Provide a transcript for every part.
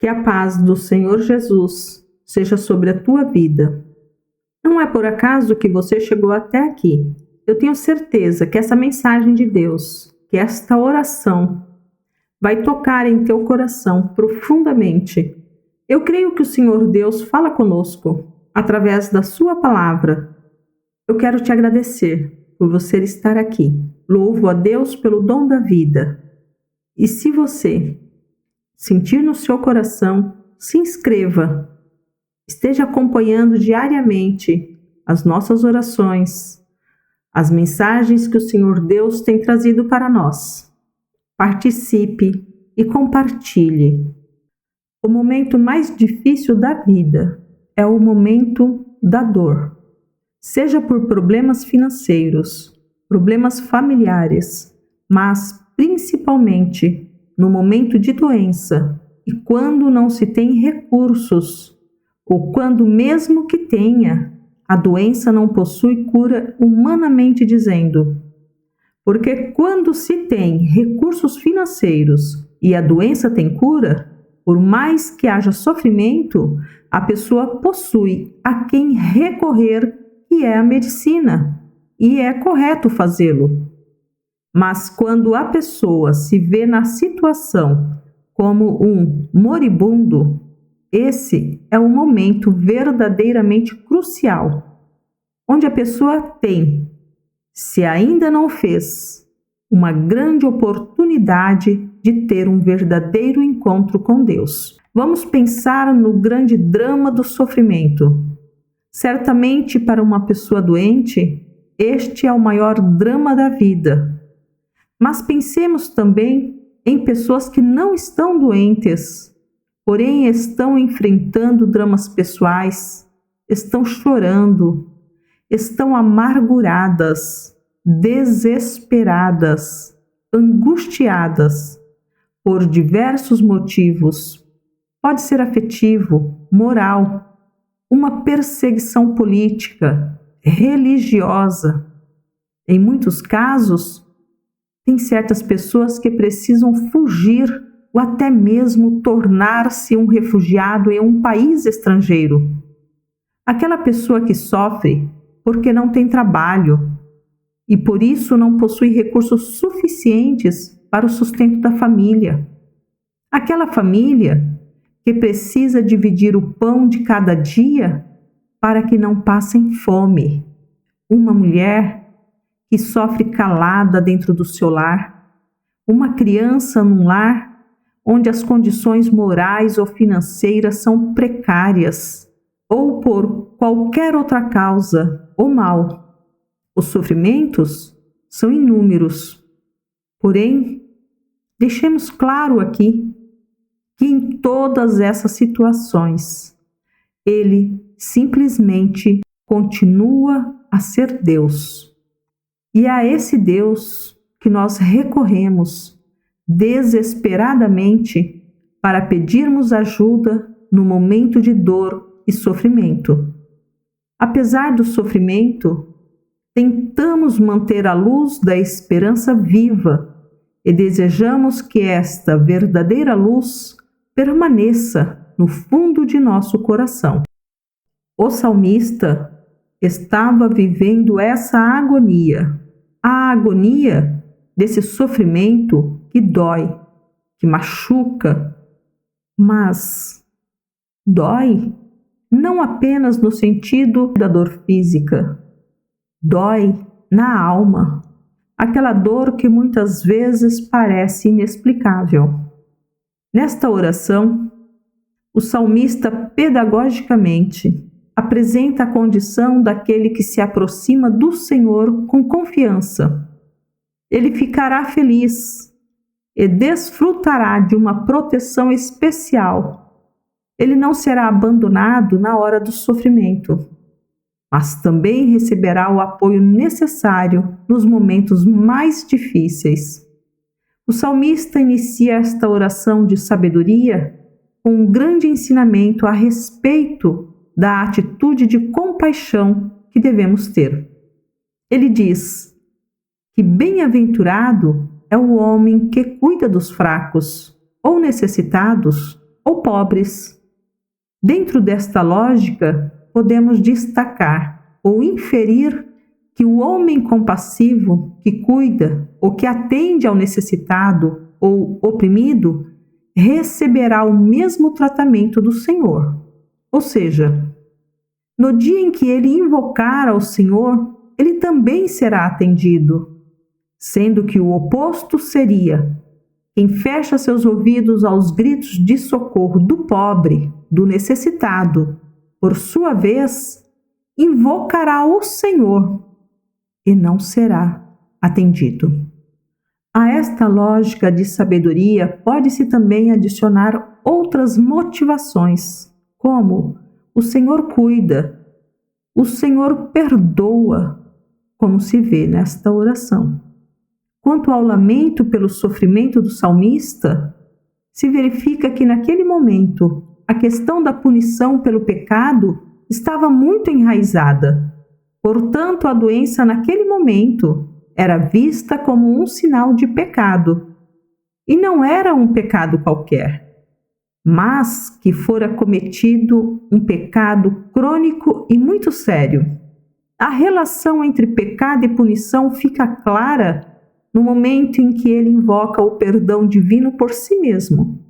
Que a paz do Senhor Jesus seja sobre a tua vida. Não é por acaso que você chegou até aqui. Eu tenho certeza que essa mensagem de Deus, que esta oração, vai tocar em teu coração profundamente. Eu creio que o Senhor Deus fala conosco através da sua palavra. Eu quero te agradecer por você estar aqui. Louvo a Deus pelo dom da vida. E se você sentir no seu coração, se inscreva. Esteja acompanhando diariamente as nossas orações, as mensagens que o Senhor Deus tem trazido para nós. Participe e compartilhe. O momento mais difícil da vida é o momento da dor. Seja por problemas financeiros, problemas familiares, mas principalmente no momento de doença e quando não se tem recursos, ou quando mesmo que tenha, a doença não possui cura humanamente dizendo. Porque quando se tem recursos financeiros e a doença tem cura, por mais que haja sofrimento, a pessoa possui a quem recorrer, que é a medicina, e é correto fazê-lo. Mas quando a pessoa se vê na situação como um moribundo, esse é um momento verdadeiramente crucial, onde a pessoa tem, se ainda não fez, uma grande oportunidade de ter um verdadeiro encontro com Deus. Vamos pensar no grande drama do sofrimento. Certamente, para uma pessoa doente, este é o maior drama da vida. Mas pensemos também em pessoas que não estão doentes, porém estão enfrentando dramas pessoais, estão chorando, estão amarguradas, desesperadas, angustiadas por diversos motivos. Pode ser afetivo, moral, uma perseguição política, religiosa. Em muitos casos, tem certas pessoas que precisam fugir ou até mesmo tornar-se um refugiado em um país estrangeiro. Aquela pessoa que sofre porque não tem trabalho e por isso não possui recursos suficientes para o sustento da família. Aquela família que precisa dividir o pão de cada dia para que não passem fome. Uma mulher que sofre calada dentro do seu lar, uma criança num lar onde as condições morais ou financeiras são precárias, ou por qualquer outra causa ou mal. Os sofrimentos são inúmeros. Porém, deixemos claro aqui que em todas essas situações, Ele simplesmente continua a ser Deus. E é a esse Deus que nós recorremos desesperadamente para pedirmos ajuda no momento de dor e sofrimento. Apesar do sofrimento, tentamos manter a luz da esperança viva e desejamos que esta verdadeira luz permaneça no fundo de nosso coração. O salmista estava vivendo essa agonia, a agonia desse sofrimento que dói, que machuca, mas dói não apenas no sentido da dor física, dói na alma, aquela dor que muitas vezes parece inexplicável. Nesta oração, o salmista pedagogicamente apresenta a condição daquele que se aproxima do Senhor com confiança. Ele ficará feliz e desfrutará de uma proteção especial. Ele não será abandonado na hora do sofrimento, mas também receberá o apoio necessário nos momentos mais difíceis. O salmista inicia esta oração de sabedoria com um grande ensinamento a respeito da atitude de compaixão que devemos ter. Ele diz que bem-aventurado é o homem que cuida dos fracos ou necessitados ou pobres. Dentro desta lógica, podemos destacar ou inferir que o homem compassivo, que cuida ou que atende ao necessitado ou oprimido, receberá o mesmo tratamento do Senhor. Ou seja, no dia em que ele invocar ao Senhor, ele também será atendido, sendo que o oposto seria quem fecha seus ouvidos aos gritos de socorro do pobre, do necessitado, por sua vez, invocará o Senhor e não será atendido. A esta lógica de sabedoria pode-se também adicionar outras motivações, como o Senhor cuida, o Senhor perdoa, como se vê nesta oração. Quanto ao lamento pelo sofrimento do salmista, se verifica que naquele momento a questão da punição pelo pecado estava muito enraizada. Portanto, a doença naquele momento era vista como um sinal de pecado. E não era um pecado qualquer, mas que fora cometido um pecado crônico e muito sério. A relação entre pecado e punição fica clara no momento em que ele invoca o perdão divino por si mesmo,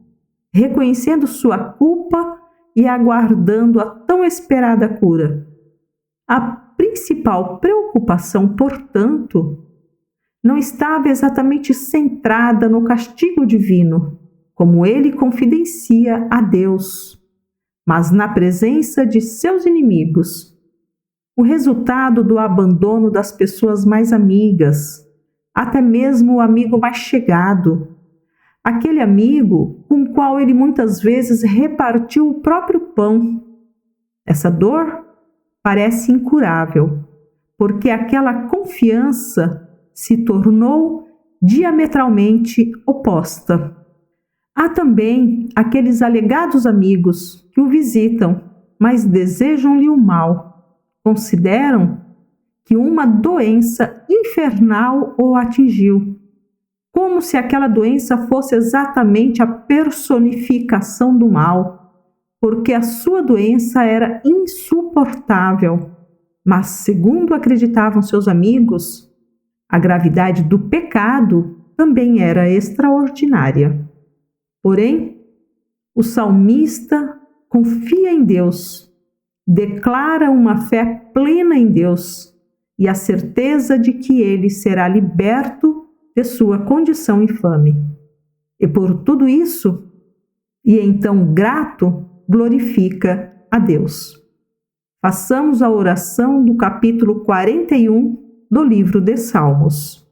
reconhecendo sua culpa e aguardando a tão esperada cura. A principal preocupação, portanto, não estava exatamente centrada no castigo divino, como ele confidencia a Deus, mas na presença de seus inimigos. O resultado do abandono das pessoas mais amigas, até mesmo o amigo mais chegado, aquele amigo com o qual ele muitas vezes repartiu o próprio pão. Essa dor parece incurável, porque aquela confiança se tornou diametralmente oposta. Há também aqueles alegados amigos que o visitam, mas desejam-lhe o mal. Consideram que uma doença infernal o atingiu, como se aquela doença fosse exatamente a personificação do mal, porque a sua doença era insuportável. Mas, segundo acreditavam seus amigos, a gravidade do pecado também era extraordinária. Porém, o salmista confia em Deus, declara uma fé plena em Deus e a certeza de que ele será liberto de sua condição infame. E por tudo isso, e então grato, glorifica a Deus. Façamos a oração do capítulo 41 do livro de Salmos.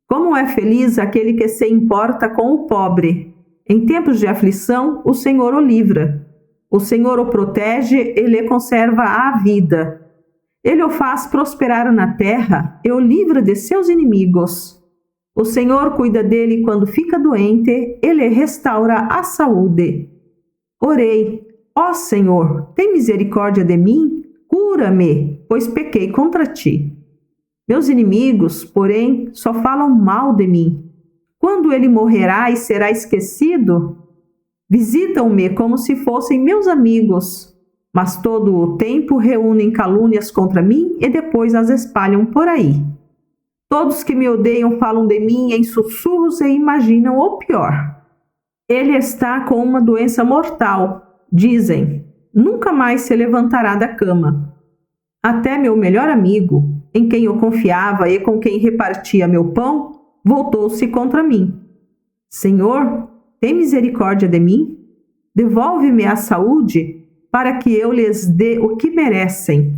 Como é feliz aquele que se importa com o pobre. Em tempos de aflição, o Senhor o livra. O Senhor o protege e lhe conserva a vida. Ele o faz prosperar na terra e o livra de seus inimigos. O Senhor cuida dele quando fica doente e lhe restaura a saúde. Orei: ó Senhor, tem misericórdia de mim? Cura-me, pois pequei contra ti. Meus inimigos, porém, só falam mal de mim. Quando ele morrerá e será esquecido? Visitam-me como se fossem meus amigos, mas todo o tempo reúnem calúnias contra mim e depois as espalham por aí. Todos que me odeiam falam de mim em sussurros e imaginam o pior. Ele está com uma doença mortal, dizem, nunca mais se levantará da cama. Até meu melhor amigo, em quem eu confiava e com quem repartia meu pão, voltou-se contra mim. Senhor, tem misericórdia de mim? Devolve-me a saúde, para que eu lhes dê o que merecem.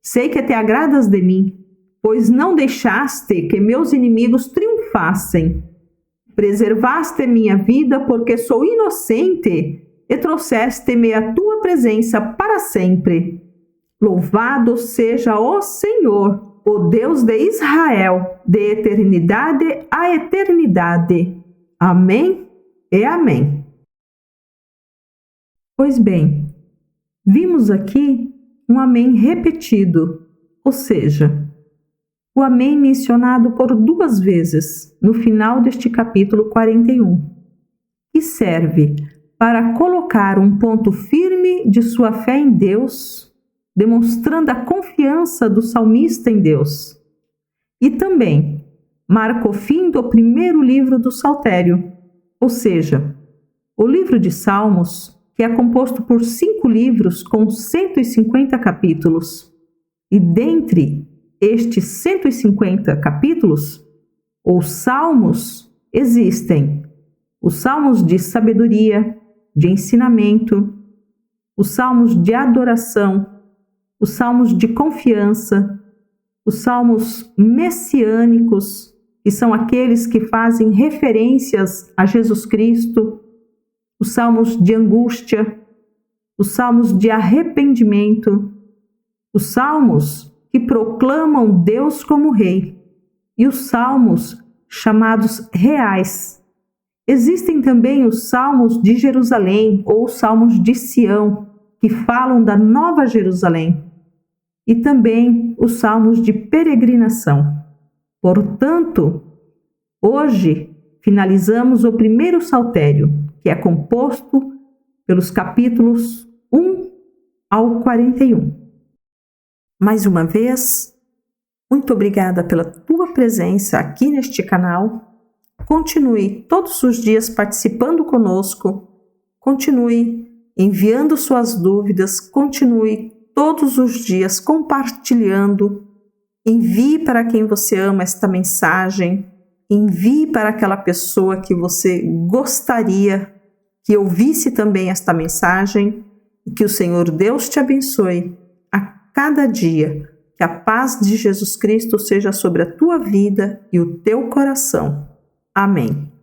Sei que te agradas de mim, pois não deixaste que meus inimigos triunfassem. Preservaste minha vida porque sou inocente e trouxeste-me à tua presença para sempre. Louvado seja o Senhor, o Deus de Israel, de eternidade a eternidade. Amém e amém. Pois bem, vimos aqui um amém repetido, ou seja, o amém mencionado por 2 vezes no final deste capítulo 41, que serve para colocar um ponto firme de sua fé em Deus, demonstrando a confiança do salmista em Deus. E também marca o fim do primeiro livro do Saltério, ou seja, o livro de Salmos, que é composto por 5 livros com 150 capítulos. E dentre estes 150 capítulos, ou salmos, existem os salmos de sabedoria, de ensinamento, os salmos de adoração, os salmos de confiança, os salmos messiânicos, que são aqueles que fazem referências a Jesus Cristo, os salmos de angústia, os salmos de arrependimento, os salmos que proclamam Deus como Rei e os salmos chamados reais. Existem também os salmos de Jerusalém ou os salmos de Sião, que falam da Nova Jerusalém, e também os salmos de peregrinação. Portanto, hoje finalizamos o primeiro saltério, que é composto pelos capítulos 1 ao 41. Mais uma vez, muito obrigada pela tua presença aqui neste canal. Continue todos os dias participando conosco, continue enviando suas dúvidas, continue todos os dias compartilhando. Envie para quem você ama esta mensagem, envie para aquela pessoa que você gostaria que ouvisse também esta mensagem, e que o Senhor Deus te abençoe a cada dia, que a paz de Jesus Cristo seja sobre a tua vida e o teu coração. Amém.